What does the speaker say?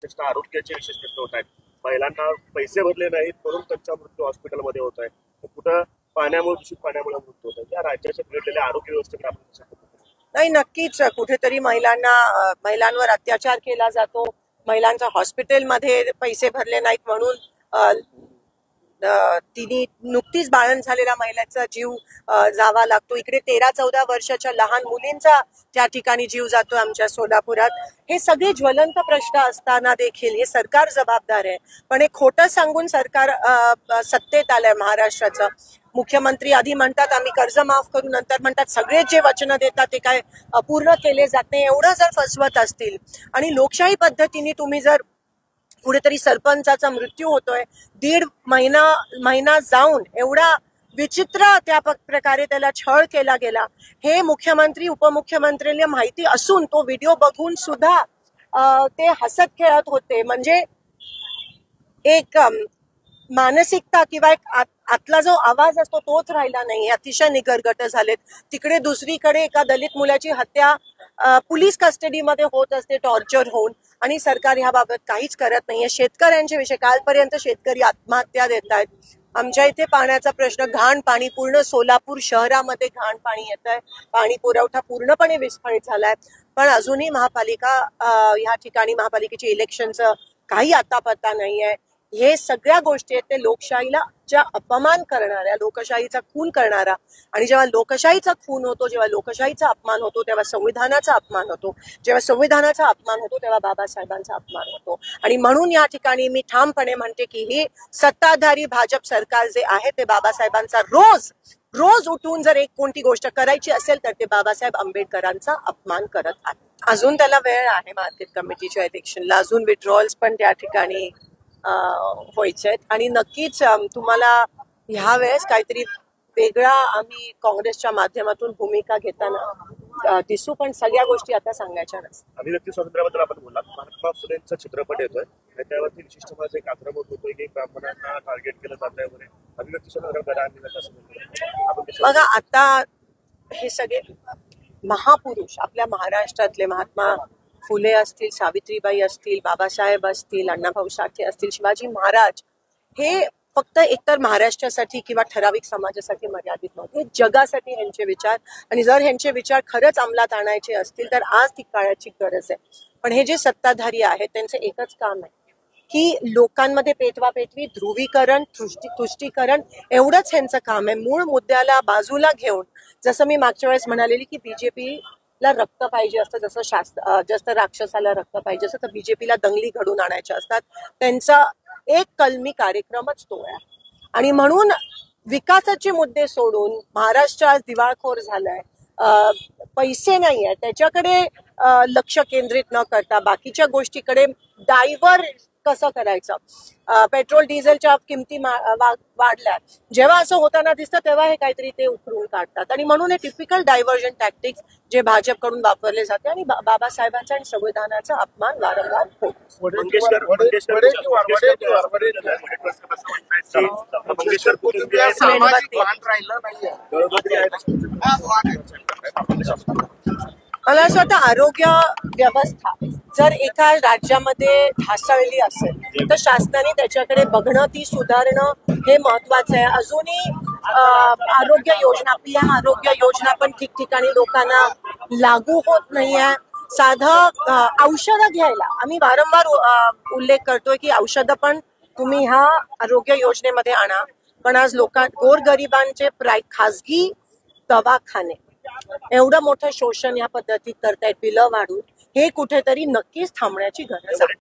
आरोग्याचे विशेष प्रश्न होत आहेत. महिलांना पैसे भरले नाहीत म्हणून त्यांचा मृत्यू हॉस्पिटलमध्ये होत आहे. कुठं पाण्यामुळे, दूषित पाण्यामुळे मृत्यू होत आहे. या राज्याच्या बिघडलेल्या आरोग्य व्यवस्थेकडे आपण नाही, नक्कीच कुठेतरी महिलांवर अत्याचार केला जातो. महिलांच्या हॉस्पिटलमध्ये पैसे भरले नाहीत म्हणून तिने नुकतीच बाळंत झालेल्या महिलेचा जीव जावा लागतो. इकडे 13-14 वर्षाच्या लहान मुलींचा त्या ठिकाणी जीव जातो आमच्या सोलापुरात. हे सगळे ज्वलंत प्रश्न असताना देखील हे सरकार जबाबदार आहे. पण हे खोटं सांगून सरकार सत्तेत आलंय महाराष्ट्राचं. मुख्यमंत्री आधी म्हणतात आम्ही कर्ज माफ करू, नंतर म्हणतात सगळे जे वचन देतात ते काय पूर्ण केले जात नाही. एवढं जर फसवत असतील आणि लोकशाही पद्धतीने तुम्ही जर कुठेतरी सरपंचाचा मृत्यू होतोय, 1.5 महिना जाऊन एवढा विचित्र त्या प्रकारे त्याला छळ केला गेला, हे मुख्यमंत्री उपमुख्यमंत्र्यांना माहिती असून तो व्हिडिओ बघून सुद्धा ते हसत खेळत होते. म्हणजे एक मानसिकता किंवा एक आतला जो आवाज असतो तोच राहिला नाही. अतिशय निगरगट झालेत. तिकडे दुसरीकडे एका दलित मुलाची हत्या पोलीस कस्टडीमध्ये होत असते, टॉर्चर होऊन, आणि सरकार ह्याबाबत काहीच करत नाहीये. शेतकऱ्यांच्या विषयी कालपर्यंत शेतकरी आत्महत्या देत आहेत. आमच्या इथे पाण्याचा प्रश्न, घाण पाणी, पूर्ण सोलापूर शहरामध्ये घाण पाणी येत आहे. पाणी पुरवठा पूर्णपणे विस्कळीत झालाय. पण अजूनही महापालिका ह्या ठिकाणी महापालिकेची इलेक्शनचं काही अतापत्ता नाहीये. हे सगळ्या गोष्टी आहेत ते लोकशाहीला ज्या अपमान करणाऱ्या, लोकशाहीचा खून करणारा. आणि जेव्हा लोकशाहीचा खून होतो, जेव्हा लोकशाहीचा अपमान होतो, तेव्हा संविधानाचा अपमान होतो. जेव्हा संविधानाचा अपमान होतो तेव्हा बाबासाहेबांचा अपमान होतो. आणि म्हणून या ठिकाणी मी ठामपणे म्हणते की हे सत्ताधारी भाजप सरकार जे आहे ते बाबासाहेबांचा रोज उठून जर एक कोणती गोष्ट करायची असेल तर ते बाबासाहेब आंबेडकरांचा अपमान करत आहे. अजून त्याला वेळ आहे मार्केट कमिटीच्या इलेक्शनला. अजून विड्रॉल्स पण त्या ठिकाणी व्हायचे आहेत. आणि नक्कीच तुम्हाला ह्या वेळेस काहीतरी वेगळा आम्ही काँग्रेसच्या माध्यमातून भूमिका घेताना दिसू. पण सगळ्या गोष्टी आता सांगायच्या नसतात. अभिव्यक्ती स्वातंत्र्याबद्दल आपण बोललात. महात्मा फुलेंचा चित्रपट येतोय, त्यावरती विशिष्ट माझं एक आक्रमक होतोय की ब्राह्मणांना टार्गेट केलं जात आहे वगैरे. अभिव्यक्ती स्वातंत्र्य बघा, आता हे सगळे महापुरुष आपल्या महाराष्ट्रातले, महात्मा फुले असतील, सावित्रीबाई असतील, बाबासाहेब असतील, अण्णाभाऊ साठे असतील, शिवाजी महाराज, हे फक्त एकतर महाराष्ट्रासाठी किंवा ठराविक समाजासाठी मर्यादित नव्हते. जगासाठी ह्यांचे विचार, आणि जर ह्यांचे विचार खरंच अंमलात आणायचे असतील तर आज ती काळाची गरज आहे. पण हे जे सत्ताधारी आहेत त्यांचं एकच काम आहे की लोकांमध्ये पेटवापेटवी, ध्रुवीकरण, तुष्टीकरण, एवढंच ह्यांचं काम आहे. मूळ मुद्द्याला बाजूला घेऊन, जसं मी मागच्या वेळेस म्हणालेली की बीजेपीला रक्त पाहिजे असतं, जसं राक्षसाला रक्त पाहिजे असतं, तर बीजेपीला दंगली घडून आणायच्या असतात. त्यांचा एक कलमी कार्यक्रमच तो आहे. आणि म्हणून विकासाचे मुद्दे सोडून महाराष्ट्र आज दिवाळखोर झालाय. पैसे नाही आहे त्याच्याकडे लक्ष केंद्रित न करता बाकीच्या गोष्टीकडे डायव्हर्ट कसं करायचं. पेट्रोल डिझेलच्या किमती वाढल्या. जेव्हा असं होताना दिसतं तेव्हा हे काहीतरी ते उकरून काढतात. आणि म्हणून हे टिपिकल डायव्हर्जन टॅक्टिक्स जे भाजपकडून वापरले जाते आणि बाबासाहेबांचा आणि संविधानाचा अपमान वारंवार होतो. मला असं वाटतं आरोग्य व्यवस्था जर एका राज्यामध्ये ढासळली असेल तर शासनाने त्याच्याकडे बघणं, ती सुधारणं हे महत्वाचं आहे. अजूनही आरोग्य योजना, पीएम आरोग्य योजना पण ठिकठिकाणी लोकांना लागू होत नाहीये. साधं औषधं घ्यायला आम्ही वारंवार उल्लेख करतोय की औषधं पण तुम्ही ह्या आरोग्य योजनेमध्ये आणा. पण आज गोरगरिबांचे खासगी दवाखाने एवढं मोठं शोषण या पद्धतीत करतायत, बिलं वाढून. हे कुठेतरी नक्कीच थांबण्याची गरज आहे.